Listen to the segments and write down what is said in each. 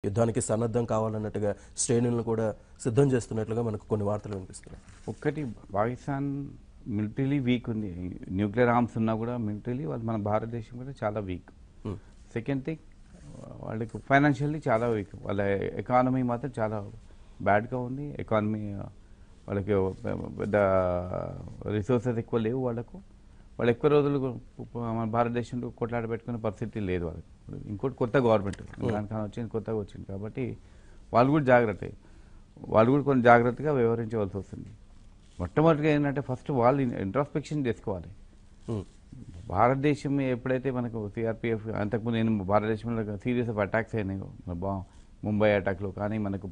యుద్ధానికి సన్నద్ధం కావాలన్నట్టుగా శ్రేణులను కూడా సిద్ధం చేస్తున్నట్లుగా మనకు కొన్ని వార్తలు వినిపిస్తున్నాయి. ఒక్కటి పాకిస్తాన్ మిలిటరీలీ వీక్ ఉంది. న్యూక్లియర్ ఆర్మ్స్ ఉన్నా కూడా మిలిటరీలీ వాళ్ళు మన భారతదేశం కూడా చాలా వీక్. సెకండ్ థింగ్ వాళ్ళకి ఫైనాన్షియల్లీ చాలా వీక్. వాళ్ళ ఎకానమీ మాత్రం చాలా బ్యాడ్గా ఉంది. ఎకానమీ వాళ్ళకి పెద్ద రిసోర్సెస్ ఎక్కువ లేవు. వాళ్ళు ఎక్కువ రోజులు మన భారతదేశంలో కొట్లాట పెట్టుకునే పరిస్థితి లేదు వాళ్ళకి. ఇంకోటి కొత్త గవర్నమెంట్ దానికన్నా వచ్చింది, కొత్తగా వచ్చింది కాబట్టి వాళ్ళు కూడా కొన్ని జాగ్రత్తగా వ్యవహరించవలసి వస్తుంది. మొట్టమొదటిగా ఏంటంటే ఫస్ట్ వాళ్ళు ఇంట్రాస్పెక్షన్ చేసుకోవాలి. భారతదేశం ఎప్పుడైతే మనకు సిఆర్పిఎఫ్ అంతకుముందు నేను భారతదేశంలో సీరియస్ ఆఫ్ అటాక్స్ అయినాయో, ముంబై అటాక్లో కానీ, మనకు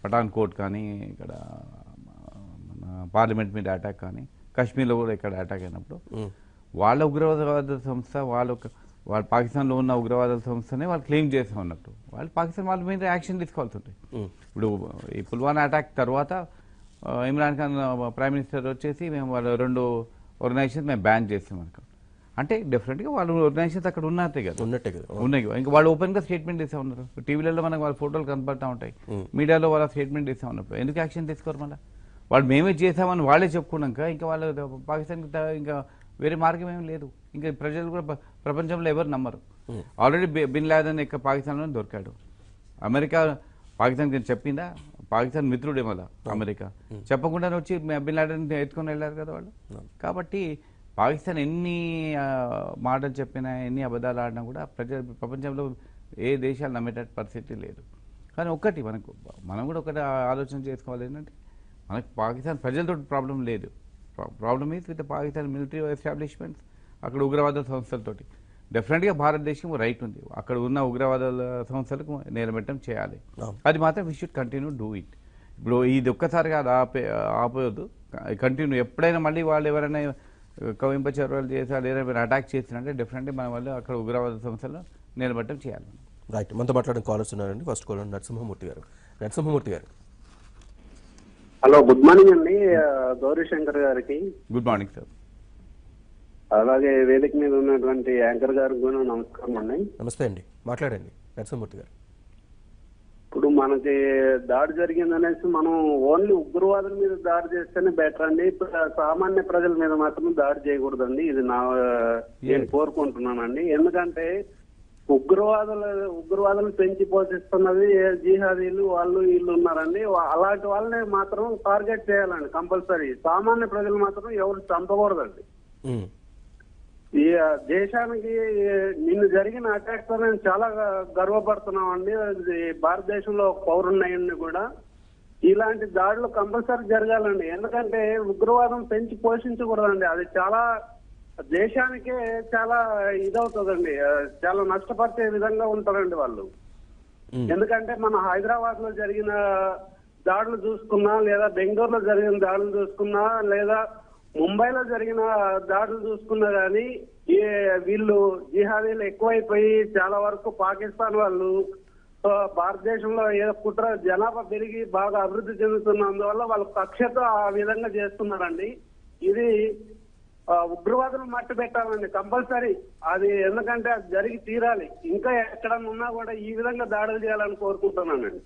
పఠాన్ కోట్ కానీ, ఇక్కడ మన పార్లమెంట్ మీద అటాక్ కానీ, కాశ్మీర్లో కూడా ఇక్కడ అటాక్ అయినప్పుడు వాళ్ళ ఉగ్రవాద సంస్థ వాళ్ళ పాకిస్తాన్లో ఉన్న ఉగ్రవాద సంస్థనే వాళ్ళు క్లెయిమ్ చేస్తూ ఉన్నట్టు వాళ్ళు పాకిస్తాన్ వాళ్ళ మీద యాక్షన్ తీసుకోవాల్సి ఉంటుంది. ఇప్పుడు ఈ పుల్వామా అటాక్ తర్వాత ఇమ్రాన్ ఖాన్ ప్రైమ్ మినిస్టర్ వచ్చేసి మేము వాళ్ళ 2 ఆర్గనైజేషన్స్ మేము బ్యాన్ చేస్తాం అనుకో అంటే డెఫినెట్గా వాళ్ళు ఆర్గనైజేషన్స్ అక్కడ ఉన్నట్టే కదా, ఉన్నాయి. ఇంకా వాళ్ళు ఓపెన్గా స్టేట్మెంట్ ఇస్తూ ఉన్నారు. టీవీలలో మనకు వాళ్ళ ఫోటోలు కనపడతా ఉంటాయి, మీడియాలో వాళ్ళ స్టేట్మెంట్ ఇస్తూ ఉన్నప్పుడు ఎందుకు యాక్షన్ తీసుకోరు? మళ్ళీ వాళ్ళు మేమే చేసామని వాళ్ళే చెప్పుకున్నాక ఇంకా వాళ్ళు పాకిస్తాన్కి ఇంకా వేరే మార్గం ఏం లేదు. ఇంకా ప్రజలు కూడా ప్రపంచంలో ఎవరు నమ్మరు. ఆల్రెడీ బిన్ లాదెన్ ఇక్కడ పాకిస్తాన్లో దొరికాడు. అమెరికా పాకిస్తాన్కి చెప్పిందా? పాకిస్తాన్ మిత్రుడే మళ్ళా అమెరికా చెప్పకుండానే వచ్చి బిన్ లాదెన్ ఎత్తుకొని వెళ్ళారు కదా వాళ్ళు. కాబట్టి పాకిస్తాన్ ఎన్ని మాటలు చెప్పినా, ఎన్ని అబద్ధాలు ఆడినా కూడా ప్రపంచంలో ఏ దేశాలు నమ్మేటట్టు పరిస్థితి లేదు. కానీ మనం కూడా ఒకటి ఆలోచన చేసుకోవాలి ఏంటంటే మనకు పాకిస్తాన్ ప్రజలతో ప్రాబ్లం లేదు. Problem is with Pakistan military establishments, అక్కడ ఉగ్రవాద సంస్థలతోటి. డెఫినెట్గా భారతదేశం రైట్ ఉంది, అక్కడ ఉన్న ఉగ్రవాద సంస్థలకు నిలబెట్టడం చేయాలి. అది మాత్రం we should continue do it. ఇప్పుడు ఇది ఒక్కసారిగా అది ఆపేయద్దు, కంటిన్యూ. ఎప్పుడైనా మళ్ళీ వాళ్ళు ఎవరైనా కవింప చర్యలు చేశారు, ఏదైనా అటాక్ చేసినంటే డెఫినెట్లీ మన వాళ్ళు అక్కడ ఉగ్రవాద సంస్థలు నిలబెట్టడం చేయాలి. రైట్, మనతో మాట్లాడిన కాలర్స్ ఉన్నారండి. ఫస్ట్ కాలర్ నరసింహమూర్తి గారు. హలో, గుడ్ మార్నింగ్ అండి గౌరీశంకర్ గారికి. Good morning sir. అలాగే వేదిక మీద ఉన్నటువంటి యాంకర్ గారికి కూడా నమస్కారం అండి. నమస్తే అండి, మాట్లాడండి నరసింహమూర్తి గారు. ఇప్పుడు మనకి దాడి జరిగిందనేసి మనం ఓన్లీ ఉగ్రవాదుల మీద దాడి చేస్తేనే బెటర్ అండి. సామాన్య ప్రజల మీద మాత్రం దాడి చేయకూడదండి. ఇది నేను కోరుకుంటున్నానండి. ఎందుకంటే ఉగ్రవాదులు పెంచి పోషిస్తున్నది జిహాదీలు, వాళ్ళు వీళ్ళు ఉన్నారండి. అలాంటి వాళ్ళని మాత్రం టార్గెట్ చేయాలండి కంపల్సరీ. సామాన్య ప్రజలు మాత్రం ఎవరు చంపకూడదండి. ఈ దేశానికి నిన్ను జరిగిన అటాక్ తో నేను చాలా గర్వపడుతున్నామండి. భారతదేశంలో పౌరున్నయ్యండి కూడా ఇలాంటి దాడులు కంపల్సరీ జరగాలండి. ఎందుకంటే ఉగ్రవాదం పెంచి పోషించకూడదండి. అది చాలా దేశానికే చాలా ఇదవుతుందండి, చాలా నష్టపరిచే విధంగా ఉంటారండి వాళ్ళు. ఎందుకంటే మన హైదరాబాద్ లో జరిగిన దాడులు చూసుకున్నా, లేదా బెంగళూరులో జరిగిన దాడులు చూసుకున్నా, లేదా ముంబైలో జరిగిన దాడులు చూసుకున్నా గానీ వీళ్ళు జిహాదీలు ఎక్కువైపోయి చాలా వరకు పాకిస్తాన్ వాళ్ళు భారతదేశంలో ఏదో కుట్ర జనాభా పెరిగి బాగా అభివృద్ధి చెందుతున్నందువల్ల వాళ్ళు కక్షతో ఆ విధంగా చేస్తున్నారండి. ఇది ఉగ్రవాదులు మట్టి పెట్టాలండి కంపల్సరీ. అది ఎందుకంటే అది జరిగి తీరాలి. ఇంకా ఎక్కడన్నా ఉన్నా కూడా ఈ విధంగా దాడులు చేయాలని కోరుకుంటున్నానండి.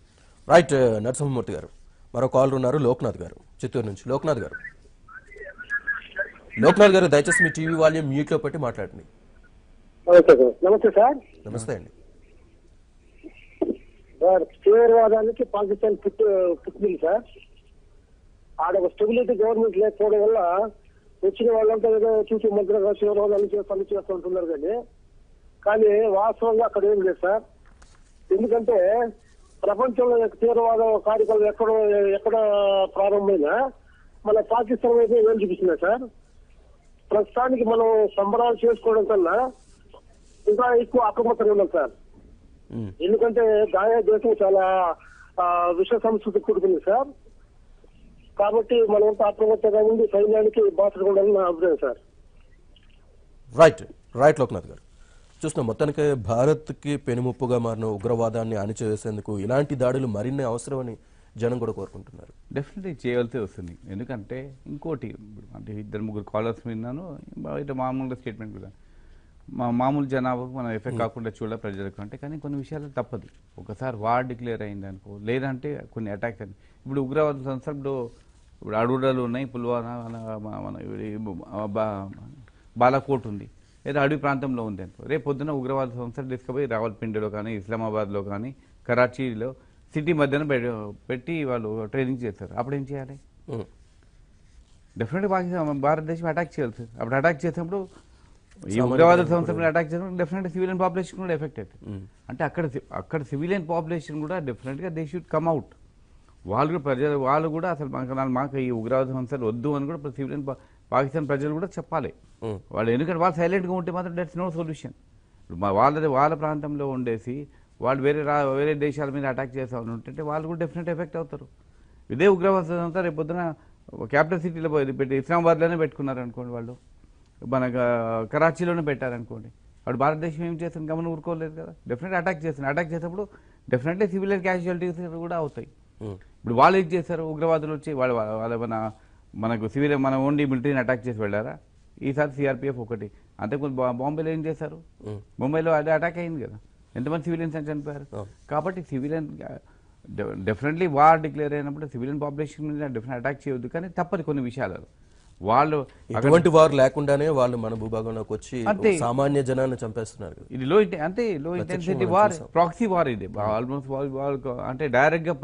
రైట్ నరసింహమూర్తి గారు. మరో కాలర్ ఉన్నారు, లోక్నాథ్ గారు చిత్తూరు నుంచి. లోక్నాథ్ గారు దయచేసి మీ టీవీ వాల్యూమ్ మ్యూట్ లో పెట్టి మాట్లాడండి. నమస్తే సార్. నమస్తే అండి. సార్, తీవ్రవాదానికి పాకిస్తాన్ పుట్టింది సార్. ఆడ ఒక స్టెబిలిటీ గవర్నమెంట్ లేకపోవడం వల్ల వచ్చిన వాళ్ళంతా ఏదో చూసి ముద్రగా తీవ్రవాదాలు పని చేస్తూ ఉంటున్నారు. కానీ వాస్తవంగా అక్కడ ఏం లేదు సార్. ఎందుకంటే ప్రపంచంలో తీవ్రవాద కార్యక్రమాలు ఎక్కడ ప్రారంభమైనా మన పాకిస్తాన్ వైపు ఏం చూపిస్తున్నాయి సార్. ప్రస్తుతానికి మనం సంబరాలు చేసుకోవడం కన్నా ఇంకా ఎక్కువ అప్రమత్తంగా ఉన్నాం సార్. ఎందుకంటే దాయా దేశం చాలా విష సంస్కృతి కూడుకుంది సార్. కాబట్టి మనం అప్రమత్తంగా ఉండి సైన్యానికి బాధ్యత కూడా నా అభిప్రాయం సార్. రైట్ లోక్నాథ్ గారు. చూస్తున్నాం, మొత్తానికి భారత్కి పెనుముప్పుగా మారిన ఉగ్రవాదాన్ని అణిచివేసేందుకు ఇలాంటి దాడులు మరిన్ని అవసరమని జనం కూడా కోరుకుంటున్నారు. డెఫినెట్లీ చేయవలసి వస్తుంది. ఎందుకంటే ఇంకోటి అంటే 2-3 కాలర్స్ విన్నాను, ఇట్లా మామూలుగా స్టేట్మెంట్ కూడా మామూలు జనాభాకు మనం ఎఫెక్ట్ కాకుండా చూడాలి ప్రజలకు అంటే, కానీ కొన్ని విషయాలు తప్పదు. ఒకసారి వార్ డిక్లేర్ అయింది అనుకో, లేదంటే కొన్ని అటాక్స్ అని ఇప్పుడు ఉగ్రవాద సంస్థలు ఇప్పుడు అడవుడలు ఉన్నాయి, పుల్వానా మన బాలాకోట్ ఉంది, లేదా అడవి ప్రాంతంలో ఉంది అనుకో, రేపు పొద్దున ఉగ్రవాద సంస్థలు తీసుకుపోయి రావల్పిండిలో కానీ, ఇస్లామాబాద్లో కానీ, కరాచీలో సిటీ మధ్యన పెట్టి వాళ్ళు ట్రైనింగ్ చేస్తారు. అప్పుడు ఏం చేయాలి? డెఫినెట్గా పాకిస్తాన్ భారతదేశం అటాక్ చేయాలి. అప్పుడు అటాక్ చేసినప్పుడు ఈ ఉగ్రవాద సంస్థలు అటాక్ చేసినప్పుడు డెఫినెట్గా సివిలియన్ పాపులేషన్ కూడా ఎఫెక్ట్ అవుతుంది. అంటే అక్కడ సివిలియన్ పాపులేషన్ కూడా డెఫినెట్గా దే షుడ్ కమ్ అవుట్. వాళ్ళు కూడా అసలు మాకు ఈ ఉగ్రవాద సంస్థలు వద్దు అని కూడా సివిలియన్ పాకిస్తాన్ ప్రజలు కూడా చెప్పాలి. వాళ్ళు ఎందుకంటే వాళ్ళు సైలెంట్గా ఉంటే మాత్రం దట్స్ నో సొల్యూషన్. వాళ్ళ ప్రాంతంలో ఉండేసి వాళ్ళు వేరే దేశాల మీద అటాక్ చేస్తామని ఉంటుంటే వాళ్ళు కూడా డెఫినెట్ ఎఫెక్ట్ అవుతారు. ఇదే ఉగ్రవాద సంస్థ రేపు పొద్దున క్యాపిటల్ సిటీలో పెట్టి ఇస్లామాబాద్లోనే పెట్టుకున్నారు అనుకోండి, వాళ్ళు మన కరాచీలోనే పెట్టారనుకోండి, వాడు భారతదేశం ఏం చేస్తుంది గమనం ఊరుకోలేదు కదా, డెఫినెట్ అటాక్ చేస్తుంది. అటాక్ చేసినప్పుడు డెఫినెట్లీ సివిలియన్ క్యాజువాలిటీస్ కూడా అవుతాయి. ఇప్పుడు వాళ్ళు ఏం చేశారు, ఉగ్రవాదులు వచ్చి వాళ్ళ మనకు సివిలియన్ మన ఓన్లీ మిలిటరీని అటాక్ చేసి వెళ్ళారా? ఈసారి సిఆర్పిఎఫ్ ఒకటి. అంతకుముందు బాంబేలో ఏం చేశారు? ముంబైలో అదే అటాక్ అయింది కదా, ఎంతమంది సివిలియన్స్ అని చనిపోయారు. కాబట్టి సివిలియన్ డెఫినెట్లీ వార్ డిక్లేర్ అయినప్పుడు సివిలియన్ పాపులేషన్ మీద డెఫినెట్ అటాక్ చేయొద్దు, కానీ తప్పదు కొన్ని విషయాలు. వాళ్ళు ఎటువంటి వారు లేకుండానే వాళ్ళు మన భూభాగంలోకి వచ్చి సామాన్య జనాన్ని చంపేస్తున్నారు. ఇది లో ఇంటెన్సిటీ వార్, ప్రాక్సీ వార్. ఇది ఆల్మోస్ట్ అంటే డైరెక్ట్ గా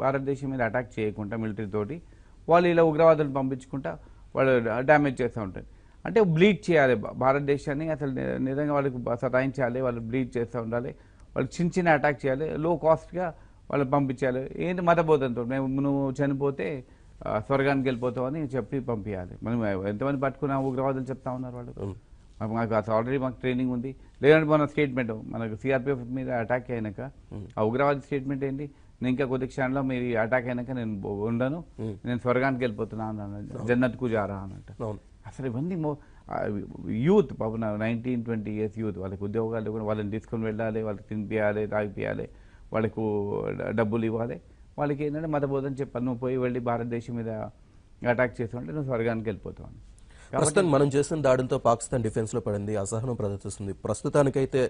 భారతదేశం మీద అటాక్ చేయకుండా మిలిటరీ తోటి వాళ్ళు ఇలా ఉగ్రవాదులు పంపించుకుంటా వాళ్ళు డ్యామేజ్ చేస్తూ ఉంటారు. అంటే బ్లీడ్ చేయాలి భారతదేశాన్ని, అసలు నిజంగా వాళ్ళకి సతాయించాలి, వాళ్ళు బ్లీడ్ చేస్తూ ఉండాలి, వాళ్ళు చిన్న అటాక్ చేయాలి, లో కాస్ట్గా వాళ్ళు పంపించాలి. ఏంటి మతబోధంతో నువ్వు చనిపోతే స్వర్గానికి వెళ్ళిపోతావు అని చెప్పి పంపించాలి. మనం ఎంతమంది పట్టుకున్నా ఉగ్రవాదులు చెప్తా ఉన్నారు వాళ్ళు. మాకు ఆల్రెడీ మాకు ట్రైనింగ్ ఉంది. లేదంటే మన స్టేట్మెంట్ మనకు సిఆర్పిఎఫ్ మీద అటాక్ అయినాక ఆ ఉగ్రవాది స్టేట్మెంట్ ఏంటి, నేను ఇంకా కొద్ది క్షణంలో మీరు అటాక్ అయినాక నేను ఉండను, నేను స్వర్గానికి వెళ్ళిపోతున్నాను అన్నట్టు, జన్నత్కు జారా అన్నట్టు. అసలు ఇవన్నీ యూత్ పాపం 19-20 years యూత్, వాళ్ళకి ఉద్యోగాలు కూడా వాళ్ళని తీసుకొని వెళ్ళాలి, వాళ్ళకి తినిపియాలి, తాగిపియాలి, వాళ్ళకు డబ్బులు ఇవ్వాలి. వాళ్ళకి ఏంటంటే మతబోధన చెప్పాలి, నువ్వు పోయి వెళ్ళి భారతదేశం మీద అటాక్ చేస్తుంటే నువ్వు స్వర్గానికి వెళ్ళిపోతావు. ప్రస్తుతం మనం చేసిన దాడులతో పాకిస్తాన్ డిఫెన్స్ లో పడింది, అసహనం ప్రదర్శిస్తుంది. ప్రస్తుతానికైతే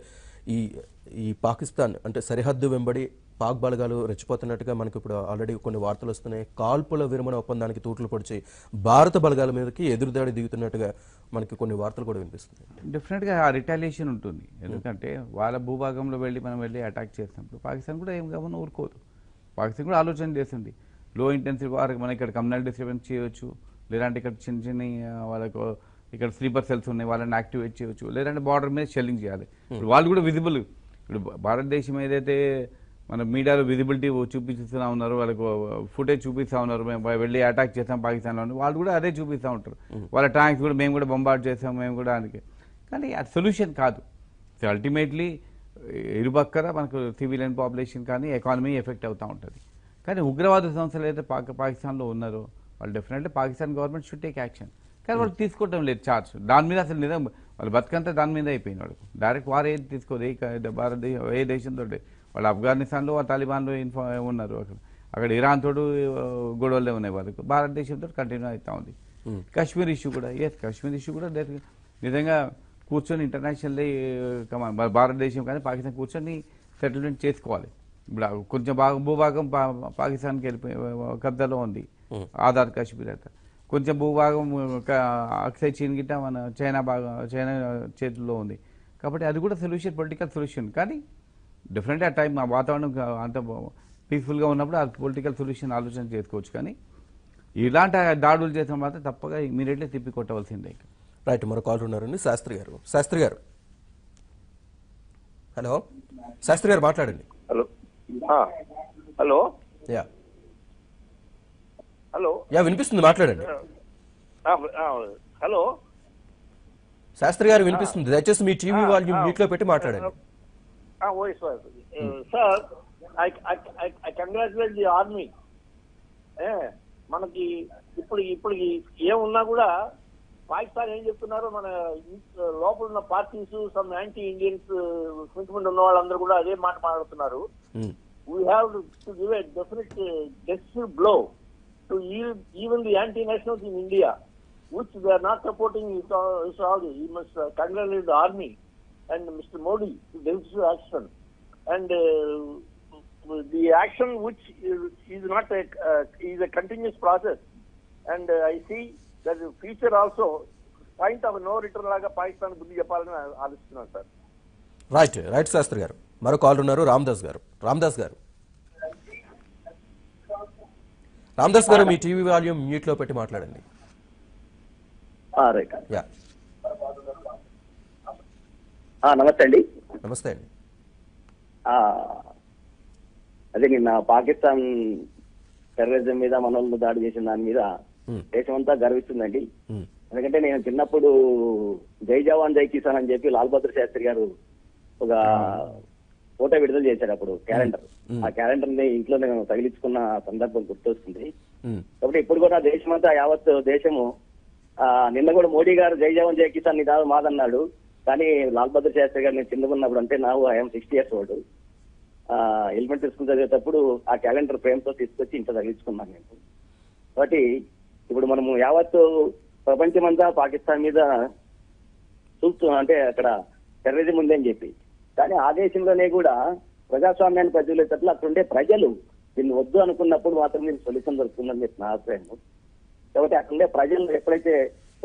ఈ పాకిస్తాన్ అంటే సరిహద్దు వెంబడి పాక్ బలగాలు రెచ్చిపోతున్నట్టుగా మనకి ఇప్పుడు ఆల్రెడీ కొన్ని వార్తలు వస్తున్నాయి. కాల్పుల విరమణ ఒప్పందానికి తూట్లు పొడిచి భారత బలగాల మీదకి ఎదురుదాడి దిగుతున్నట్టుగా మనకి కొన్ని వార్తలు కూడా వినిపిస్తున్నాయి. డెఫినెట్గా ఆ రిటాలియేషన్ ఉంటుంది. ఎందుకంటే వాళ్ళ భూభాగంలో మనం వెళ్ళి అటాక్ చేసినప్పుడు పాకిస్తాన్ కూడా ఏం గమనం ఊరుకోదు. పాకిస్తాన్ కూడా ఆలోచన చేస్తుంది, లో ఇంటెన్సిటీ వార్ మనం ఇక్కడ కమ్యూనల్ డిస్టర్బెన్స్ చేయవచ్చు, లేదంటే ఇక్కడ చిన్న వాళ్ళకు ఇక్కడ స్లీపర్ సెల్స్ ఉన్నాయి, వాళ్ళని యాక్టివేట్ చేయవచ్చు, లేదంటే బార్డర్ మీద షెల్లింగ్ చేయాలి. ఇప్పుడు వాళ్ళు కూడా విజిబుల్, ఇప్పుడు భారతదేశం ఏదైతే మన మీడియాలో విజిబిలిటీ చూపిస్తూ ఉన్నారు, వాళ్ళకు ఫుటేజ్ చూపిస్తూ ఉన్నారు, మేము వెళ్ళి అటాక్ చేస్తాం పాకిస్తాన్లో, వాళ్ళు కూడా అదే చూపిస్తూ ఉంటారు. వాళ్ళ ట్యాంక్స్ కూడా మేము కూడా బొంబార్డ్ చేస్తాం, మేము కూడా అందుకే. కానీ అది సొల్యూషన్ కాదు. అల్టిమేట్లీ ఇరుపక్కల మనకు సివిలియన్ పాపులేషన్ కానీ ఎకానమీ ఎఫెక్ట్ అవుతూ ఉంటుంది. కానీ ఉగ్రవాద సంస్థలు అయితే పాకిస్తాన్లో ఉన్నారో వాళ్ళు definitely Pakistan government should take action. కానీ వాళ్ళు తీసుకోవడం లేదు చార్జ్ దాని మీద. అసలు నిజం వాళ్ళు బతుకంతా దాని మీద అయిపోయింది. వాళ్ళకు డైరెక్ట్ వార్ ఏది తీసుకోదు భారతదేశం ఏ దేశంతో. వాళ్ళు ఆఫ్ఘనిస్తాన్లో తాలిబాన్లో ఉన్నారు, అక్కడ ఇరాన్ తోడు గొడవలే ఉన్నాయి వాళ్ళకు, భారతదేశంతో కంటిన్యూ అవుతా ఉంది. కాశ్మీర్ ఇష్యూ కూడా కాశ్మీర్ ఇష్యూ కూడా నిజంగా కూర్చొని ఇంటర్నేషనల్ భారతదేశం కానీ పాకిస్తాన్ కూర్చొని సెటిల్మెంట్ చేసుకోవాలి. ఇప్పుడు కొంచెం భూభాగం పాకిస్తాన్కి వెళ్ళిపోయి కబ్జాలో ఉంది, ఆజాద్ కాశ్మీర్ అయితే కొంచెం భూభాగం అక్సై చీన్ గిట్ట మన చైనా చేతుల్లో ఉంది. కాబట్టి అది కూడా సొల్యూషన్, పొలిటికల్ సొల్యూషన్. కానీ డెఫినెట్లీ ఆ టైం ఆ వాతావరణం అంత పీస్ఫుల్గా ఉన్నప్పుడు ఆ పొలిటికల్ సొల్యూషన్ ఆలోచన చేసుకోవచ్చు. కానీ ఇలాంటి దాడులు చేసిన మాత్రం తప్పగా ఇమీడియట్లీ తిప్పి కొట్టవలసిందే. రైట్, మరో కాల్ ఉన్నారండి, శాస్త్రి గారు. శాస్త్రి గారు, హలో. శాస్త్రి గారు మాట్లాడండి. Hello hello yeah hello yeah వినిపిస్తుంది, మాట్లాడండి. హలో శాస్త్రి గారు వినిపిస్తుంది, దయచేసి మీ టీవీ వాల్యూమ్ మ్యూట్ లో పెట్టి మాట్లాడండి. Sir, I congratulate the army. మనకి ఇప్పుడు ఏమున్నా కూడా పాకిస్తాన్ ఏం చెప్తున్నారో మన లోపల ఉన్న parties, some anti Indians sentiment ఉన్న వాళ్ళందరూ కూడా అదే మాట మాట్లాడుతున్నారు. We have to give a definite decisive blow to even the anti nationals in India, which they are not supporting Saudi. You must congratulate the army and Mr. Modi to take action. And the action which is not is a continuous process. And I see that the future also point of no return లాగా పాకిస్తాన్ బుద్ధి చెప్పాలని ఆలోచిస్తున్నాను sir. Right Sastry గారు. మరో call ఉన్నారు, రామదాస్ గారు. రామదాస్ గారు మీ TV volume mute లో పెట్టి మాట్లాడండి. నమస్తే అండి. నమస్తే అండి. అదే నిన్న పాకిస్తాన్ టెర్రరిజం మీద మనల్ని దాడి చేసిన దాని మీద దేశమంతా గర్విస్తుందండి. ఎందుకంటే నేను చిన్నప్పుడు జై జవాన్ జై కిసాన్ అని చెప్పి లాల్ బహదూర్ శాస్త్రి గారు ఒక ఫోటో విడుదల చేశారు అప్పుడు, క్యాలెండర్. ఆ క్యాలెండర్ ని ఇంట్లో నేను తగిలించుకున్న సందర్భం గుర్తొస్తుంది. కాబట్టి ఇప్పుడు కూడా దేశమంతా యావత్ దేశము నిన్న కూడా మోడీ గారు జై జవాన్ జై కిసాన్ ని కాదు మాదన్నాడు. కానీ లాల్ బహదూర్ శాస్త్రి గారు నేను చిన్నకున్నప్పుడు, అంటే నాకు I'm 60 years old, elementary school చదివేటప్పుడు ఆ క్యాలెండర్ ఫ్రేమ్ తో తీసుకొచ్చి ఇంట్లో తగిలించుకున్నాను నేను. కాబట్టి ఇప్పుడు మనము యావత్తు ప్రపంచమంతా పాకిస్తాన్ మీద చూస్తూ, అంటే అక్కడ టెర్రరిజం ఉందని చెప్పి, కానీ ఆ దేశంలోనే కూడా ప్రజాస్వామ్యాన్ని ప్రజలేటట్లు అక్కడుండే ప్రజలు దీన్ని వద్దు అనుకున్నప్పుడు మాత్రం దీనికి సొల్యూషన్ దొరుకుతుందని చెప్పి నా అభిప్రాయం. కాబట్టి అక్కడుండే ప్రజలు ఎప్పుడైతే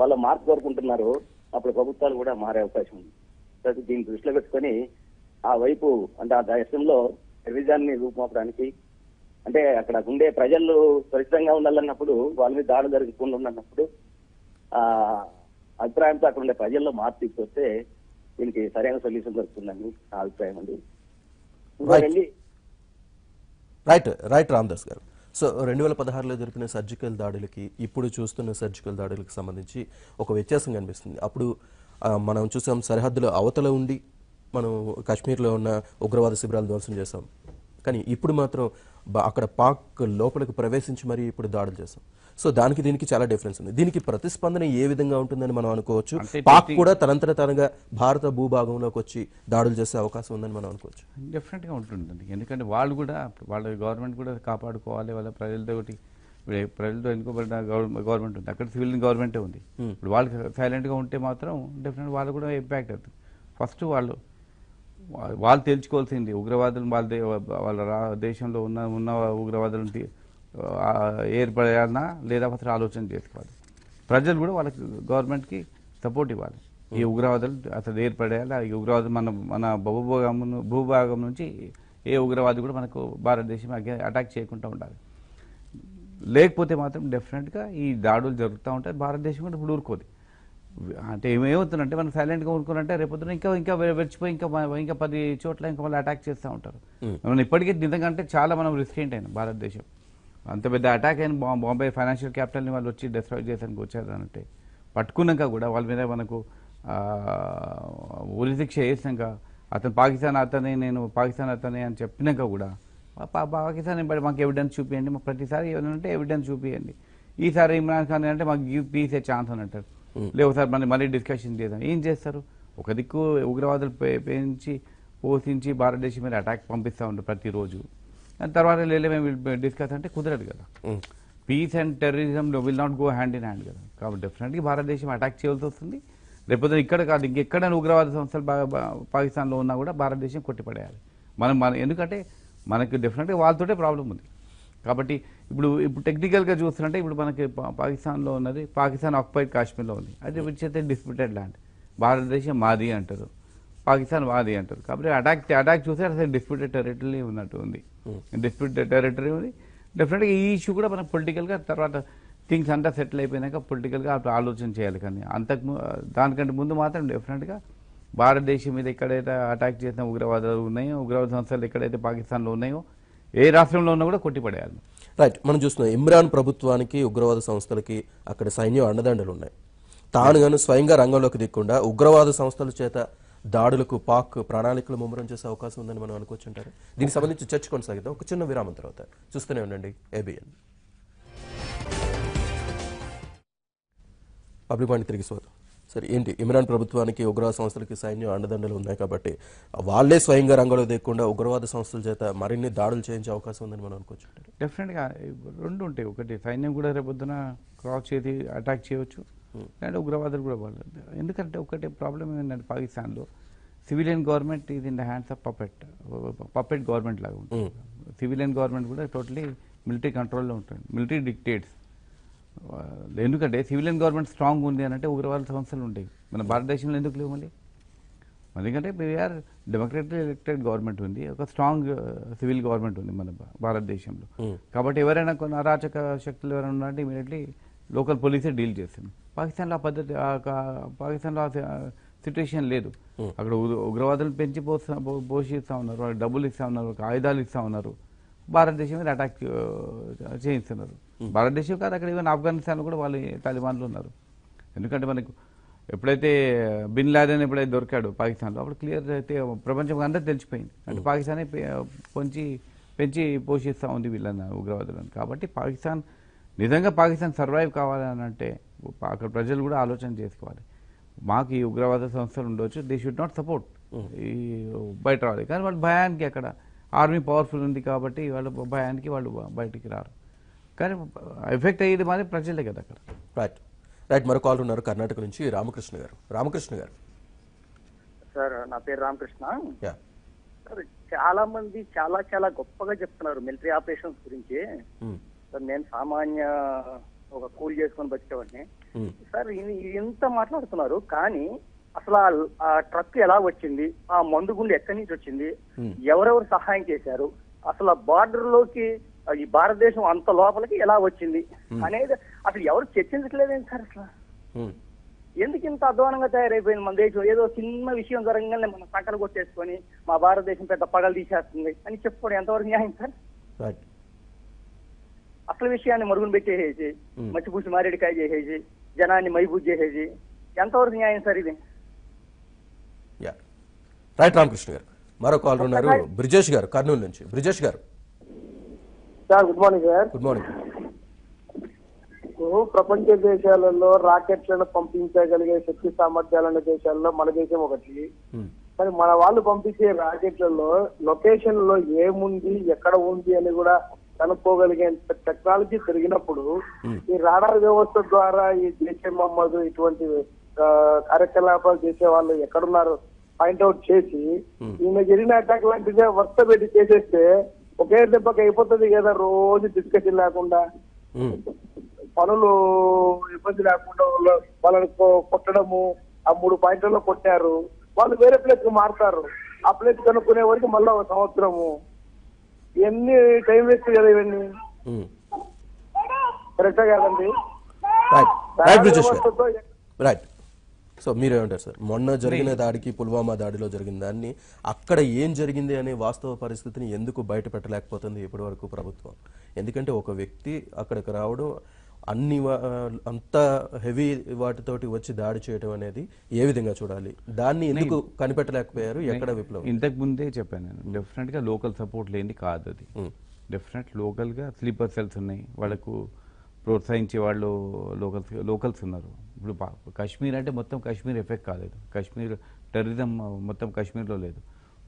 వాళ్ళ మార్పు కోరుకుంటున్నారో అప్పుడు ప్రభుత్వాలు కూడా మారే అవకాశం ఉంది. కాబట్టి దీన్ని దృష్టిలో పెట్టుకొని ఆ వైపు, అంటే ఆ దేశంలో టెర్రరిజాన్ని రూపుమాపడానికి, అంటే అక్కడ ఉండే ప్రజలు సురక్షితంగా ఉండాలన్నప్పుడు, వాళ్ళ మీద దాడులు జరగకుండా ఉన్నప్పుడు అభిప్రాయంతో అక్కడ ఉండే ప్రజల్లో మార్పు తీసుకొస్తే దీనికి సరైన సొల్యూషన్ దొరుకుతుందని నా అభిప్రాయం అండి. రైట్ రామదాస్ గారు. సో 2016లో జరిపిన సర్జికల్ దాడులకి ఇప్పుడు చూస్తున్న సర్జికల్ దాడులకు సంబంధించి ఒక వ్యత్యాసం కనిపిస్తుంది. అప్పుడు మనం చూసాం, సరిహద్దుల అవతల ఉండి మనం కాశ్మీర్లో ఉన్న ఉగ్రవాద శిబిరాలు ధ్వంసం చేసాం. కానీ ఇప్పుడు మాత్రం అక్కడ పాక్ లోపలికి ప్రవేశించి మరీ ఇప్పుడు దాడులు చేసాం. సో దానికి దీనికి చాలా డిఫరెన్స్ ఉంది. దీనికి ప్రతిస్పందన ఏ విధంగా ఉంటుందని మనం అనుకోవచ్చు? పాక్ కూడా తనంతట తనగా భారత భూభాగంలోకి వచ్చి దాడులు చేసే అవకాశం ఉందని మనం అనుకోవచ్చు. డెఫినెట్గా ఉంటుందండి. ఎందుకంటే వాళ్ళు కూడా, వాళ్ళ గవర్నమెంట్ కూడా కాపాడుకోవాలి, వాళ్ళ ప్రజలతో ఎన్నుకోబడిన గవర్నమెంట్ ఉంది, అక్కడ సివిల్ గవర్నమెంటే ఉంది. ఇప్పుడు వాళ్ళు సైలెంట్గా ఉంటే మాత్రం డెఫినెట్ వాళ్ళు కూడా ఇంపాక్ట్ అవుతుంది. ఫస్ట్ వాళ్ళు తెలుసుకోవాల్సింది, ఉగ్రవాదులు వాళ్ళ దేశంలో ఉన్న ఉగ్రవాదులను ఏర్పడాలన్నా లేదా అసలు ఆలోచన చేసుకోవాలి. ప్రజలు కూడా వాళ్ళకి గవర్నమెంట్కి సపోర్ట్ ఇవ్వాలి. ఈ ఉగ్రవాదులు అసలు ఏర్పడేయాలి. ఈ ఉగ్రవాదులు మన భూభాగం నుంచి ఏ ఉగ్రవాది కూడా మనకు భారతదేశం అటాక్ చేయకుండా ఉండాలి. లేకపోతే మాత్రం డెఫినెట్గా ఈ దాడులు జరుగుతూ ఉంటాయి. భారతదేశం కూడా ఇప్పుడు ఊరుకోదు. అంటే ఏమవుతుందంటే మనం సైలెంట్గా ఊరుకోనంటే రేపొద్దున ఇంకా వెచ్చిపోయి ఇంకా 10 చోట్ల ఇంకా వాళ్ళు అటాక్ చేస్తూ ఉంటారు. మనం ఇప్పటికే నిజంగా అంటే చాలా మనం రిస్కెంట్ అయినాం. భారతదేశం అంత పెద్ద అటాక్ అయిన బాంబే ఫైనాన్షియల్ క్యాపిటల్ని వాళ్ళు వచ్చి డిస్ట్రాయ్ చేయడానికి వచ్చారంటే, పట్టుకున్నాక కూడా వాళ్ళ మీద మనకు ఉరిశిక్ష వేసినాక, అతను పాకిస్తాన్ అతనే అని చెప్పినాక కూడా పాకిస్తాన్ మాకు ఎవిడెన్స్ చూపించండి, మాకు ప్రతిసారి ఏమంటే ఎవిడెన్స్ చూపించండి, ఈసారి ఇమ్రాన్ ఖాన్ అంటే మాకు గివ్ పీస్ ఏ ఛాన్స్ అని అంటారు. లేవు సార్ మళ్ళీ డిస్కషన్ చేద్దాం. ఏం చేస్తారు? ఒక దిక్కు ఉగ్రవాదులు పోషించి భారతదేశం మీద అటాక్ పంపిస్తూ ఉంటారు ప్రతిరోజు. దాని తర్వాత మేము డిస్కస్ అంటే కుదరదు కదా. Peace and terrorism will not go hand in hand కదా. కాబట్టి డెఫినెట్గా భారతదేశం అటాక్ చేయాల్సి వస్తుంది. లేకపోతే ఇక్కడ కాదు, ఇంకెక్కడైనా ఉగ్రవాద సంస్థలు పాకిస్తాన్లో ఉన్నా కూడా భారతదేశం కొట్టిపడేయాలి. ఎందుకంటే మనకు డెఫినెట్గా వాళ్ళతోటే ప్రాబ్లం ఉంది. కాబట్టి ఇప్పుడు టెక్నికల్గా చూస్తుంటే ఇప్పుడు మనకి పాకిస్తాన్లో ఉన్నది, పాకిస్తాన్ ఆక్యుపైడ్ కాశ్మీర్లో ఉంది. అది వచ్చేస్తే డిస్ప్యూటెడ్ ల్యాండ్. భారతదేశం మాది అంటారు, పాకిస్తాన్ మాది అంటారు. కాబట్టి అటాక్ చూస్తే అసలు డిస్ప్యూటెడ్ టెరిటరీ ఉన్నట్టు ఉంది. డిస్ప్యూటెడ్ టెరిటరీ ఉంది. డెఫినెట్గా ఈ ఇష్యూ కూడా మనం పొలిటికల్గా తర్వాత థింగ్స్ అంతా సెటిల్ అయిపోయినాక పొలిటికల్గా ఆలోచన చేయాలి. కానీ దానికంటే ముందు మాత్రం డెఫినెట్గా భారతదేశం మీద ఎక్కడైతే అటాక్ చేసిన ఉగ్రవాదాలు ఉన్నాయో, ఉగ్రవాద సంస్థలు ఎక్కడైతే పాకిస్తాన్లో ఉన్నాయో, ఏ రాష్ట్రంలో ఉన్నా కూడా కొట్టిపడేయాలి. రైట్. మనం చూస్తున్నాం ఇమ్రాన్ ప్రభుత్వానికి ఉగ్రవాద సంస్థలకి అక్కడ సైన్యం అండదండలు ఉన్నాయి. తానుగాను స్వయంగా రంగంలోకి దిక్కుండా ఉగ్రవాద సంస్థల చేత దాడులకు పాక్ ప్రణాళికలు ముమ్మరం చేసే అవకాశం ఉందని మనం అనుకోవచ్చు అంటారు. దీనికి సంబంధించి చర్చ కొనసాగిద్దాం ఒక చిన్న విరామం తర్వాత. చూస్తూనే ఉండండి ABN. పబ్లిక్ పాయింట్ తిరిగి స్వాగతం. సరే, ఏంటి ఇమ్రాన్ ప్రభుత్వానికి ఉగ్రవాద సంస్థలకి సైన్యం అండదండలు ఉన్నాయి కాబట్టి వాళ్ళే స్వయంగా రంగంలో దిగకుండా ఉగ్రవాద సంస్థల చేత మరిన్ని దాడులు చేయించే అవకాశం ఉందని మనం అనుకోవచ్చు. డెఫినెట్గా రెండు ఉంటాయి. ఒకటి సైన్యం కూడా రేపొద్దున క్రాస్ చేసి అటాక్ చేయవచ్చు, అండ్ ఉగ్రవాదులు కూడా వాళ్ళు. ఎందుకంటే ఒకటి ప్రాబ్లం ఏంటంటే పాకిస్తాన్లో సివిలియన్ గవర్నమెంట్ ఇది in the hands of puppet government లాగా ఉంటుంది. సివిలియన్ గవర్నమెంట్ కూడా టోటలీ మిలిటరీ కంట్రోల్లో ఉంటుంది, మిలిటరీ డిక్టేట్స్. ఎందుకంటే సివిలియన్ గవర్నమెంట్ స్ట్రాంగ్ ఉంది అని అంటే ఉగ్రవాద సంస్థలు ఉంటాయి. మన భారతదేశంలో ఎందుకు లేవు మళ్ళీ? ఎందుకంటే వీఆర్ డెమోక్రటిక్ ఎలక్టెడ్ గవర్నమెంట్ ఉంది, ఒక స్ట్రాంగ్ సివిల్ గవర్నమెంట్ ఉంది మన భారతదేశంలో. కాబట్టి ఎవరైనా కొన్ని అరాచక శక్తులు ఎవరైనా ఉన్నారంటే ఇమీడియట్లీ లోకల్ పోలీసే డీల్ చేస్తుంది. పాకిస్తాన్లో ఆ పద్ధతి, పాకిస్తాన్లో ఆ సిచ్యువేషన్ లేదు. అక్కడ ఉగ్రవాదులు పెంచి పోషిస్తూ ఉన్నారు, వాళ్ళకి డబ్బులు ఇస్తూ ఉన్నారు, ఆయుధాలు ఇస్తూ ఉన్నారు, భారతదేశం మీద అటాక్ చేయిస్తున్నారు. భారతదేశం కాదు, అక్కడ ఈవెన్ ఆఫ్ఘనిస్తాన్లో కూడా వాళ్ళు తాలిబాన్లు ఉన్నారు. ఎందుకంటే మనకు ఎప్పుడైతే బిన్ లాడెన్ ఎప్పుడైతే దొరికాడు పాకిస్తాన్లో, అప్పుడు క్లియర్ అయితే ప్రపంచం అందరూ తెలిసిపోయింది. అంటే పాకిస్తానే పెంచి పోషిస్తూ ఉంది వీళ్ళని, ఉగ్రవాదులను. కాబట్టి పాకిస్తాన్ నిజంగా పాకిస్తాన్ సర్వైవ్ కావాలని అంటే అక్కడ ప్రజలు కూడా ఆలోచన చేసుకోవాలి. మాకు ఈ ఉగ్రవాద సంస్థలు ఉండవచ్చు, దే షుడ్ నాట్ సపోర్ట్ ఈ బయట రావాలి. కానీ వాళ్ళు భయానికి అక్కడ ఆర్మీ పవర్ఫుల్ ఉంది కాబట్టి వాళ్ళ భయానికి వాళ్ళు బయటికి రారు. కానీ ఎఫెక్ట్ అయ్యేది మరి ప్రజలే కదా అక్కడ. రైట్ రైట్ మరో కాల్ ఉన్నారు కర్ణాటక నుంచి రామకృష్ణ గారు. రామకృష్ణ గారు. సార్ నా పేరు రామకృష్ణ. యా సార్ చాలా మంది చాలా చాలా గొప్పగా చెప్తున్నారు మిలిటరీ ఆపరేషన్స్ గురించి. సార్ నేను సామాన్య ఒక కూల్ చేసుకొని బతికేవాడిని. సార్ ఇంత మాట్లాడుతున్నారు, కానీ అసలు ఆ ట్రక్ ఎలా వచ్చింది, ఆ మందు గుండు ఎక్కడి నుంచి వచ్చింది, ఎవరెవరు సహాయం చేశారు, అసలు ఆ బార్డర్ లోకి ఈ భారతదేశం అంత లోపలికి ఎలా వచ్చింది అనేది అసలు ఎవరు చర్చించట్లేదేంటి సార్? అసలు ఎందుకు ఇంత అధ్వానంగా తయారైపోయింది మన దేశం? ఏదో చిన్న విషయం జరగగానే మనం సంకలు కొట్టేసుకొని మా భారతదేశం పెద్ద పగలు తీసేస్తుంది అని చెప్పుకోవడం ఎంతవరకు న్యాయం సార్? అసలు విషయాన్ని మరుగున పెట్టేసేసి మచ్చిపూసి మారేడికాయ చేసేసి జనాన్ని మైబూజ్ చేసేసి ఎంతవరకు న్యాయం సార్ ఇది? రైట్ రామకృష్ణ గారు. మరో కాల్ ఉన్నారు బ్రిజేష్ గారు కర్నూలు నుంచి. బ్రిజేష్ గారు. Sir good morning sir. Good morning. ప్రపంచ దేశాలలో రాకెట్లను పంపించగలిగే శక్తి సామర్థ్యాలున్న దేశాల్లో మన దేశం ఒకటి. కానీ మన వాళ్ళు పంపించే రాకెట్లలో లొకేషన్ లో ఏముంది, ఎక్కడ ఉంది అని కూడా కనుక్కోగలిగే టెక్నాలజీ పెరిగినప్పుడు ఈ రాడార్ వ్యవస్థ ద్వారా ఈ జైషే మహమ్మద్ ఇటువంటి కార్యకలాపాలు చేసే వాళ్ళు ఎక్కడున్నారు పాయింట్అవుట్ చేసి ఈయన జరిగిన అటాక్ లాంటిదే వరుస పెట్టి చేసేస్తే ఒకే దెబ్బకి అయిపోతుంది కదా. రోజు డిస్కషన్ లేకుండా, పనులు ఇబ్బంది లేకుండా వాళ్ళని కొట్టడము. ఆ 3 పాయింట్లలో కొట్టారు, వాళ్ళు వేరే ప్లేస్ కు మారుతారు. ఆ ప్లేస్ కనుక్కునే వరకు మళ్ళీ ఒక సంవత్సరము. ఎన్ని టైం వేస్ట్ కదా ఇవన్నీ. కరెక్టా కాదండి? రైట్. సో మీరేమంటారు సార్? మొన్న జరిగిన దాడికి, పుల్వామా దాడిలో జరిగిన దాన్ని, అక్కడ ఏం జరిగింది అనే వాస్తవ పరిస్థితిని ఎందుకు బయట పెట్టలేకపోతుంది ఇప్పటి వరకు ప్రభుత్వం? ఎందుకంటే ఒక వ్యక్తి అక్కడికి రావడం, అంత హెవీ వాటితోటి వచ్చి దాడి చేయడం అనేది ఏ విధంగా చూడాలి? దాన్ని ఎందుకు కనిపెట్టలేకపోయారు? ఎక్కడ విప్లవం? ఇంతకు ముందే చెప్పాను నేను, డెఫినెట్ గా లోకల్ సపోర్ట్ లేని కాదు అది. డెఫినెట్ లోకల్ గా స్లీపర్ సెల్స్ ఉన్నాయి, వాళ్ళకు ప్రోత్సహించే వాళ్ళు లోకల్స్ ఉన్నారు. ఇప్పుడు కాశ్మీర్ అంటే మొత్తం కాశ్మీర్ ఎఫెక్ట్ కాలేదు, కాశ్మీర్ టెర్రరిజం మొత్తం కాశ్మీర్లో లేదు.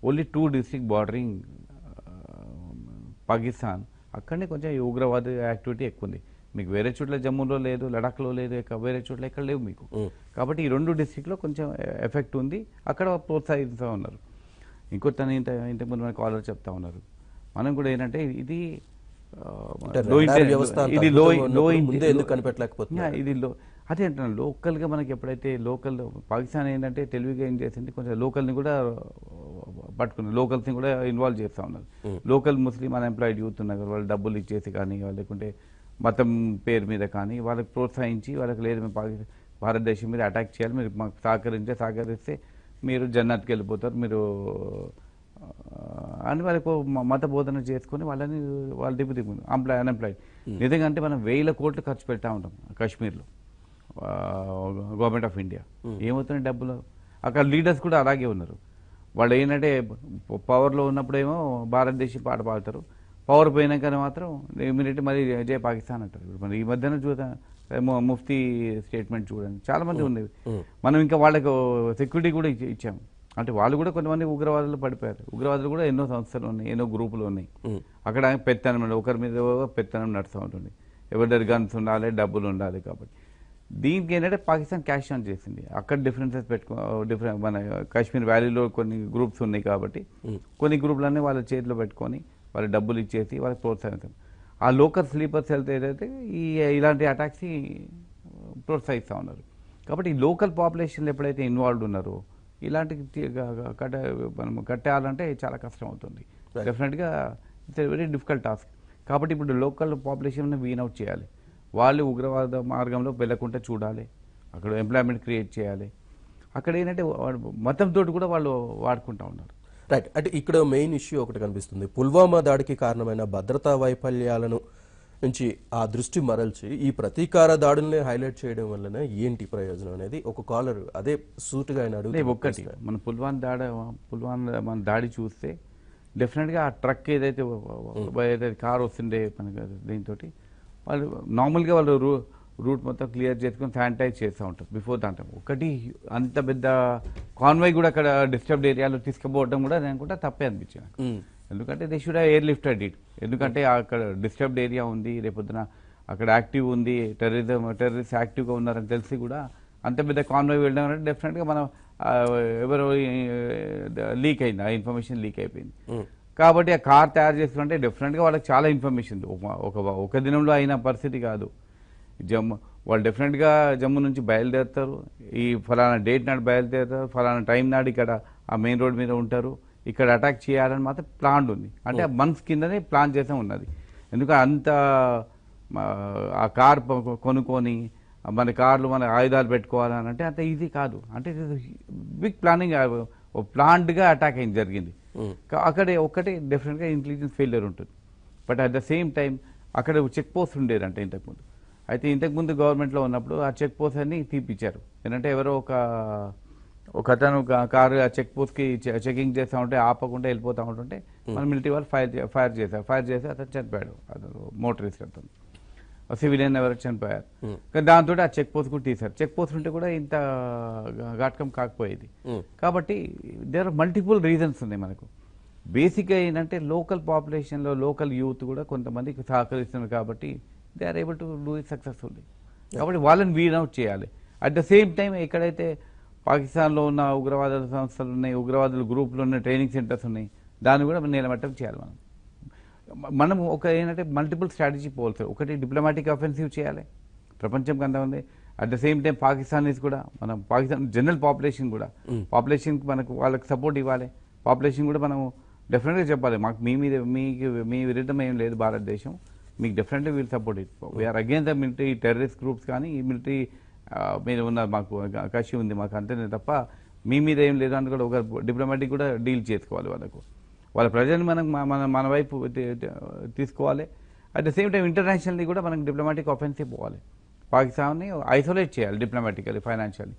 ఓన్లీ 2 డిస్ట్రిక్ట్ బార్డరింగ్ పాకిస్తాన్, అక్కడనే కొంచెం ఉగ్రవాద యాక్టివిటీ ఎక్కువ ఉంది. మీకు వేరే చోట్ల జమ్మూలో లేదు, లడాఖ్లో లేదు, వేరే చోట్ల ఎక్కడ లేవు మీకు. కాబట్టి ఈ 2 డిస్ట్రిక్ట్లో కొంచెం ఎఫెక్ట్ ఉంది, అక్కడ ప్రోత్సహిస్తూ ఉన్నారు. ఇంకొక ఇంతకుముందు మన కాలర్ చెప్తా ఉన్నారు, మనం కూడా ఏంటంటే ఇది అదే అంటున్నాను. లోకల్గా మనకి ఎప్పుడైతే లోకల్ పాకిస్తాన్ ఏంటంటే తెలివిగా ఏం చేసింది, కొంచెం లోకల్ని కూడా పట్టుకుని లోకల్స్ని కూడా ఇన్వాల్వ్ చేస్తూ ఉన్నారు. లోకల్ ముస్లిం అన్ఎంప్లాయిడ్ యూత్ ఉన్నారు, వాళ్ళు డబ్బులు ఇచ్చేసి కానీ, లేకుంటే మతం పేరు మీద కానీ వాళ్ళకి ప్రోత్సహించి, వాళ్ళకి లేదు మేము భారతదేశం మీద అటాక్ చేయాలి, మీరు మాకు సహకరిస్తే మీరు జన్నాత్కి వెళ్ళిపోతారు మీరు అని వాళ్ళకు మత బోధన చేసుకుని వాళ్ళని వాళ్ళ దిగు అన్ఎంప్లాయిడ్. నిజంగా అంటే మనం 1000 కోట్లు ఖర్చు పెట్టా ఉంటాం కాశ్మీర్లో, గవర్నమెంట్ ఆఫ్ ఇండియా. ఏమవుతున్నాయి డబ్బులు? అక్కడ లీడర్స్ కూడా అలాగే ఉన్నారు. వాళ్ళు ఏంటంటే పవర్లో ఉన్నప్పుడేమో భారతదేశం పాట పాడతారు, పవర్ పోయినాకనే మాత్రం ఇమీడియట్ మరి జై పాకిస్తాన్ అంటారు. మరి ఈ మధ్యన చూద్దాం ముఫ్తీ స్టేట్మెంట్ చూడండి, చాలా మంది ఉండేవి. మనం ఇంకా వాళ్ళకు సెక్యూరిటీ కూడా ఇచ్చాము. అంటే వాళ్ళు కూడా కొంతమంది ఉగ్రవాదులు పడిపోయారు. ఉగ్రవాదులు కూడా ఎన్నో సంస్థలు ఉన్నాయి, ఎన్నో గ్రూపులు ఉన్నాయి. అక్కడ పెత్తనం, ఒకరి మీద పెత్తనం నడుస్తూ ఉంటుంది. ఎవరి దగ్గర గన్స్ ఉండాలి, డబ్బులు ఉండాలి. కాబట్టి దీనికి ఏంటంటే పాకిస్తాన్ క్యాష్ ఆన్ చేసింది. అక్కడ డిఫరెన్సెస్ మన కాశ్మీర్ వ్యాలీలో కొన్ని గ్రూప్స్ ఉన్నాయి కాబట్టి కొన్ని గ్రూపులన్నీ వాళ్ళ చేతిలో పెట్టుకొని వాళ్ళ డబ్బులు ఇచ్చేసి వాళ్ళకి ప్రోత్సహిస్తారు. ఆ లోకల్ స్లీపర్ సెల్స్ ఏదైతే ఇలాంటి అటాక్స్ని ప్రోత్సహిస్తూ ఉన్నారు. కాబట్టి ఈ లోకల్ పాపులేషన్లు ఎప్పుడైతే ఇన్వాల్వ్ ఉన్నారో ఇలాంటి మనం కట్టేయాలంటే చాలా కష్టం అవుతుంది. డెఫినెట్గా ఇట్స్ వెరీ డిఫికల్ట్ టాస్క్. కాబట్టి ఇప్పుడు లోకల్ పాపులేషన్ వీనౌట్ చేయాలి. వాళ్ళు ఉగ్రవాద మార్గంలో వెళ్ళకుండా చూడాలి. అక్కడ ఎంప్లాయ్మెంట్ క్రియేట్ చేయాలి. అక్కడ ఏంటంటే మతంతో కూడా వాళ్ళు వాడుకుంటూ ఉన్నారు. రైట్. అంటే ఇక్కడ మెయిన్ ఇష్యూ ఒకటి కనిపిస్తుంది. పుల్వామా దాడికి కారణమైన భద్రతా వైఫల్యాలను నుంచి ఆ దృష్టి మరల్చి ఈ ప్రతీకార దాడుల్ని హైలైట్ చేయడం వలన ఏంటి ప్రయోజనం అనేది ఒక కాలర్ అదే సూటుగా ఆయన అడుగుతారు. ఒక్కటి మన పుల్వామా దాడి చూస్తే డెఫినెట్గా ఆ ట్రక్ ఏదైతే కార్ వస్తుండే మనకి దీంతో వాళ్ళు నార్మల్గా వాళ్ళు రూట్ మొత్తం క్లియర్ చేసుకొని శానిటైజ్ చేస్తూ ఉంటారు బిఫోర్ దాంట్లో. ఒకటి అంత పెద్ద కాన్వాయ్ కూడా అక్కడ డిస్టర్బ్డ్ ఏరియాలో తీసుకుపోవడం కూడా నేను అనుకుంటా తప్పే అనిపించింది. ఎందుకంటే they should air lifted it. ఎందుకంటే అక్కడ డిస్టర్బ్డ్ ఏరియా ఉంది, రేపొద్దున అక్కడ యాక్టివ్ ఉంది, టెర్రరిస్ట్ యాక్టివ్గా ఉన్నారని తెలిసి కూడా అంత పెద్ద కాన్వాయ్ వెళ్ళడం అంటే డెఫినెట్గా మనం ఎవరో లీక్ అయింది, ఆ ఇన్ఫర్మేషన్ లీక్ అయిపోయింది. కాబట్టి ఆ కార్ తయారు చేస్తుంటే డెఫినెట్గా వాళ్ళకి చాలా ఇన్ఫర్మేషన్ ఒక దినంలో అయిన పరిస్థితి కాదు. వాళ్ళు డెఫినెట్గా జమ్మూ నుంచి బయలుదేరుతారు, ఈ ఫలానా డేట్ నాడు బయలుదేరుతారు, ఫలానా టైం నాడు ఇక్కడ ఆ మెయిన్ రోడ్ మీద ఉంటారు, ఇక్కడ అటాక్ చేయాలని మాత్రం ప్లాన్ ఉంది. అంటే మంత్స్ కిందనే ప్లాన్ చేసే ఉన్నది. ఎందుకంటే అంత ఆ కార్ కొనుక్కొని మన కార్లు మన ఆయుధాలు పెట్టుకోవాలని అంటే అంత ఈజీ కాదు. అంటే బిగ్ ప్లానింగ్ ప్లాన్డ్గా అటాక్ అయింది జరిగింది. అక్కడ ఒక్కటే డెఫినెట్గా ఇంటెలిజెన్స్ ఫెయిల్యూర్ ఉంటుంది. But at the same time అక్కడ చెక్ పోస్ట్ ఉండేదంట ఇంతకుముందు. అయితే ఇంతకుముందు గవర్నమెంట్లో ఉన్నప్పుడు ఆ చెక్ పోస్ట్ అన్ని తీపిచ్చారు. ఏంటంటే ఎవరో ఒక అతను కారు ఆ చెక్ పోస్ట్కి చెకింగ్ చేస్తూ ఉంటే ఆపకుండా వెళ్ళిపోతూ ఉంటుంటే మన మిలిటరీ వాళ్ళు ఫైర్ చేసి అతను చనిపోయాడు. అతను మోటరిస్ట్ అతను సివిలియన్ ఎవరు చనిపోయారు. కానీ దాంతో ఆ చెక్ పోస్ట్ కూడా తీశారు. చెక్ పోస్ట్ ఉంటే కూడా ఇంత ఘాటకం కాకపోయేది. కాబట్టి దేర్ ఆర్ మల్టిపుల్ రీజన్స్ ఉన్నాయి మనకు. బేసిక్గా ఏంటంటే లోకల్ పాపులేషన్లో లోకల్ యూత్ కూడా కొంతమందికి సహకరిస్తున్నారు కాబట్టి they are able to do it successfully. కాబట్టి వాళ్ళని వీన్ అవుట్ చేయాలి. అట్ ద సేమ్ టైం ఎక్కడైతే పాకిస్తాన్లో ఉన్న ఉగ్రవాద సంస్థలు ఉన్నాయి, ఉగ్రవాదుల గ్రూపులు ఉన్నాయి, ట్రైనింగ్ సెంటర్స్ ఉన్నాయి, దాన్ని కూడా నిలబెట్టడం చేయాలి. మనం ఏంటంటే మల్టిపుల్ స్ట్రాటజీ పోల్చారు. ఒకటి డిప్లొమాటిక్ అఫెన్సివ్ చేయాలి, ప్రపంచం కంటే ఉంది. At the same time Pakistanis కూడా మనం పాకిస్తాన్ జనరల్ పాపులేషన్కి మనకు వాళ్ళకి సపోర్ట్ ఇవ్వాలి. పాపులేషన్ కూడా మనం డెఫినెట్గా చెప్పాలి, మాకు మీ విరుద్ధం ఏం లేదు భారతదేశం, మీకు definitely we'll support it. We are again the military terrorist groups కానీ ఈ మిలిటరీ మీద ఉన్నారు, మాకు కషి ఉంది మాకు అంతేనే తప్ప మీ మీద ఏం లేదు అని కూడా ఒక డిప్లొమాటిక్ కూడా డీల్ చేసుకోవాలి. వాళ్ళ ప్రజల్ని మన వైపు తీసుకోవాలి. At the same time internationally కూడా మనకు డిప్లొమాటిక్ ఆఫెన్సివ్ పోవాలి. పాకిస్తాన్ని ఐసోలేట్ చేయాలి డిప్లొమాటికల్లీ, ఫైనాన్షియల్లీ.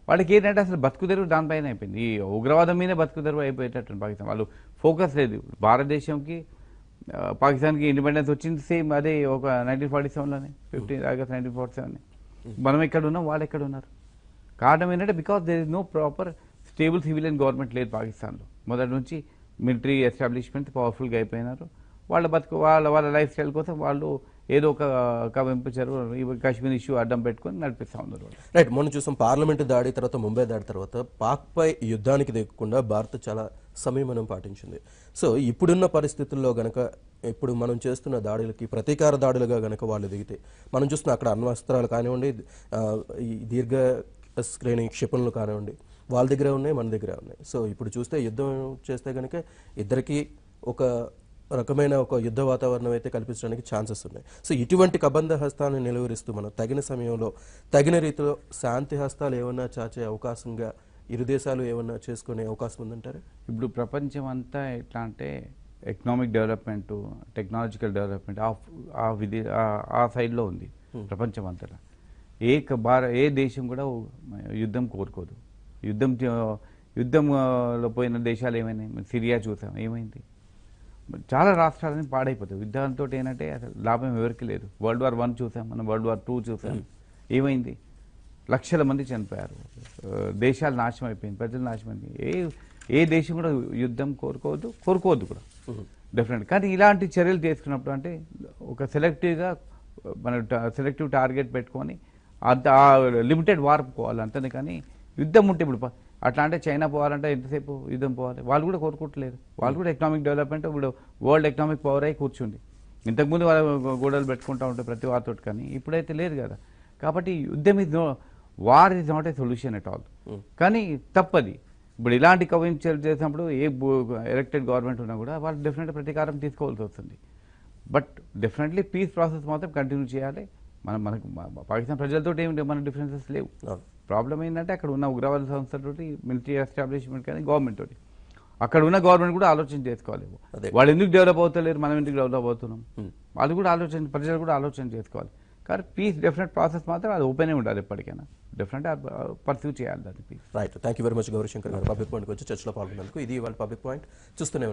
వాళ్ళకి ఏంటంటే అసలు బతుకుదెరువు దానిపైన అయిపోయింది. ఈ ఉగ్రవాదం మీదే బతుకుదెరువు అయిపోయేటట్టు పాకిస్తాన్. వాళ్ళు ఫోకస్ లేదు. భారతదేశంకి పాకిస్తాన్కి ఇండిపెండెన్స్ వచ్చింది సేమ్ అదే ఒక 1947లోనే 15 ఆగస్ట్ 1947. మనం ఎక్కడ ఉన్నాం, వాళ్ళు ఎక్కడ ఉన్నారు. కారణం ఏంటంటే because there is no proper stable civilian government లేదు పాకిస్తాన్లో. మొదటి నుంచి మిలిటరీ ఎస్టాబ్లిష్మెంట్ పవర్ఫుల్గా అయిపోయినారు. వాళ్ళ లైఫ్ స్టైల్ కోసం వాళ్ళు ఏదో ఒక కవించారు, కాశ్మీర్ ఇష్యూ అడ్డం పెట్టుకొని నడిపిస్తూ ఉన్నారు. రైట్. మొన్న చూసాం పార్లమెంటు దాడి తర్వాత ముంబై దాడి తర్వాత పాక్పై యుద్ధానికి దిగకుండా భారత్ చాలా సంయమనం పాటించింది. సో ఇప్పుడున్న పరిస్థితుల్లో గనక ఇప్పుడు మనం చేస్తున్న దాడులకి ప్రతీకార దాడులుగా గనక వాళ్ళు దిగితే మనం చూస్తున్న అక్కడ అణ్వస్త్రాలు కానివ్వండి, ఈ దీర్ఘ శ్రేణి క్షిపణులు కానివ్వండి, వాళ్ళ దగ్గర ఉన్నాయి, మన దగ్గర ఉన్నాయి. సో ఇప్పుడు చూస్తే యుద్ధం చేస్తే కనుక ఇద్దరికి ఒక రకమైన ఒక యుద్ధ వాతావరణం అయితే కల్పించడానికి ఛాన్సెస్ ఉన్నాయి. సో ఇటువంటి కబంధ హస్తాన్ని నిలువరిస్తూ మనం తగిన సమయంలో తగిన రీతిలో శాంతి హస్తాలు ఏమన్నా చాచే అవకాశంగా ఇరు దేశాలు ఏమన్నా చేసుకునే అవకాశం ఉందంటారు? ఇప్పుడు ప్రపంచం అంతా ఎట్లా అంటే ఎకనామిక్ డెవలప్మెంట్, టెక్నాలజికల్ డెవలప్మెంట్ ఆ సైడ్లో ఉంది ప్రపంచం అంతటా. ఏ దేశం కూడా యుద్ధం కోరుకోదు. యుద్ధంలో పోయిన దేశాలు ఏమైనాయి? సిరియా చూసాం, ఏమైంది? చాలా రాష్ట్రాలని పాడైపోతాయి యుద్ధాలతో. ఏంటంటే అసలు లాభం ఎవరికి లేదు. World War I చూసాం, మనం World War II చూసాం, ఏమైంది? లక్షల మంది చనిపోయారు, దేశాలు నాశనం అయిపోయింది, ప్రజలు నాశనం అయిపోయింది. ఏ దేశం కూడా యుద్ధం కోరుకోవద్దు కూడా డెఫినెట్. కానీ ఇలాంటి చర్యలు తీసుకున్నప్పుడు అంటే ఒక సెలెక్టివ్ టార్గెట్ పెట్టుకొని అంత లిమిటెడ్ వార్ పోవాలి అంతనే, కానీ యుద్ధం ఉంటే ఇప్పుడు అట్లా అంటే చైనా పోవాలంటే ఎంతసేపు యుద్ధం పోవాలి, వాళ్ళు కూడా కోరుకుంటలేరు. వాళ్ళు కూడా ఎకనామిక్ డెవలప్మెంట్ ఇప్పుడు వరల్డ్ ఎకనామిక్ పవర్ అయి కూర్చుంది. ఇంతకుముందు వాళ్ళు గోడలు పెట్టుకుంటూ ఉంటారు ప్రతి వారితో, కానీ ఇప్పుడైతే లేదు కదా. కాబట్టి యుద్ధం is war is not a solution at all. కానీ తప్పది. ఇప్పుడు ఇలాంటి కవించలు చేసినప్పుడు ఏ ఎలక్టెడ్ గవర్నమెంట్ ఉన్నా కూడా వాళ్ళు డెఫినెట్గా ప్రతీకారం తీసుకోవాల్సి వస్తుంది. బట్ డెఫినెట్లీ పీస్ ప్రాసెస్ మాత్రం కంటిన్యూ చేయాలి. మనకు పాకిస్తాన్ ప్రజలతో ఏమి మన డిఫరెన్సెస్ లేవు. ప్రాబ్లం ఏంటంటే అక్కడ ఉన్న ఉగ్రవాద సంస్థలతోటి, మిలిటరీ ఎస్టాబ్లిష్మెంట్ కానీ గవర్నమెంట్ తోటి, అక్కడ ఉన్న గవర్నమెంట్ కూడా ఆలోచన చేసుకోవాలి. వాళ్ళు ఎందుకు డెవలప్ అవుతలేరు, మనం ఎందుకు డెవలప్ అవుతున్నాం, వాళ్ళు కూడా ఆలోచన, ప్రజలు కూడా ఆలోచన చేసుకోవాలి. కానీ పీస్ డెఫినెట్ ప్రాసెస్ మాత్రం అది ఓపెన్ ఉండాలి ఎప్పటికైనా, డెఫినెట్గా పర్సూ చేయాలి దాన్ని peace. Right, thank you very much Gaurishankar garu public పాయింట్కి వచ్చి చర్చలో పాల్గొన్నందుకు. ఇది వాళ్ళ పబ్లిక్ పాయింట్. చూస్తూనే